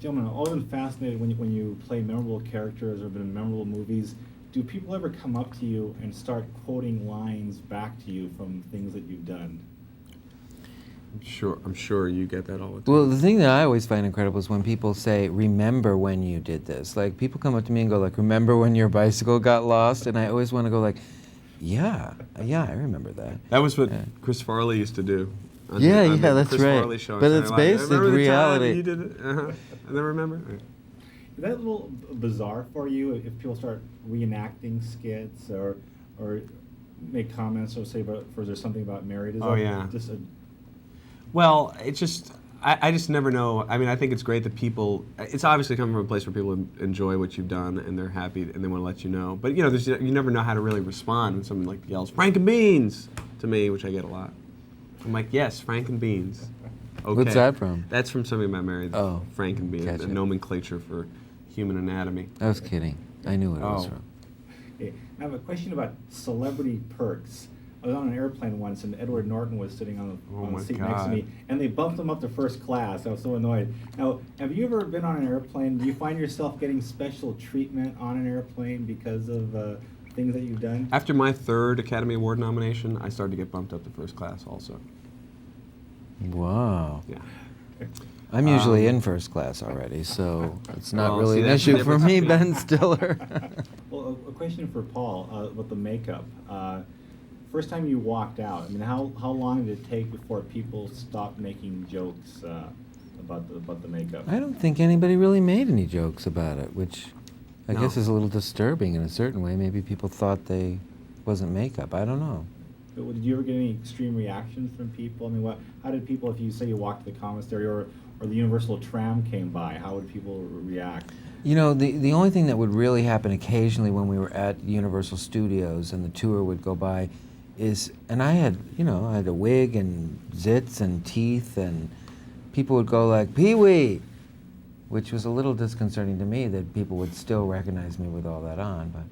Gentlemen, I've always been fascinated when you play memorable characters or been in memorable movies. Do people ever come up to you and start quoting lines back to you from things that you've done? I'm sure you get that all the time. Well, the thing that I always find incredible is when people say, remember when you did this. Like, people come up to me and go like, remember when your bicycle got lost? And I always want to go like, yeah, I remember that. That was what Chris Farley used to do. On Yeah, the that's Chris right. Farley show on But Saturday it's Night based Live. in Remember the time reality. you did it? I never remember. Is that a little bizarre for you if people start reenacting skits or make comments or say about, for there's something about married? Is Oh, that yeah. just a, Well, it's just, I just never know. I mean, I think it's great that people, it's obviously coming from a place where people enjoy what you've done and they're happy and they want to let you know. But, you know, you never know how to really respond when someone like yells, Frank and Beans, to me, which I get a lot. I'm like, yes, Frank and Beans. Okay. What's that from? That's from Something About Mary. Oh, Frank and Beans, gotcha. a nomenclature for human anatomy. I was kidding. I knew what it was Oh. from. okay. I have a question about celebrity perks. I was on an airplane once, and Edward Norton was sitting on Oh the my seat next to God. me, and they bumped him up to first class. I was so annoyed. Now, have you ever been on an airplane? Do you find yourself getting special treatment on an airplane because of things that you've done? After my third Academy Award nomination, I started to get bumped up to first class also. Wow. Yeah. I'm usually in first class already, so it's not Well, really see, an that's the issue for difference me, between- Ben Stiller. Well, a question for Paul about the makeup. First time you walked out, I mean, how long did it take before people stopped making jokes about the makeup? I don't think anybody really made any jokes about it, which I guess No. is a little disturbing in a certain way. Maybe people thought they wasn't makeup. I don't know. But did you ever get any extreme reactions from people? I mean, how did people, if you say you walked to the commissary or the Universal tram came by, how would people react? You know, the only thing that would really happen occasionally when we were at Universal Studios and the tour would go by is, and I had a wig and zits and teeth, and people would go like, Pee-wee, which was a little disconcerting to me that people would still recognize me with all that on. But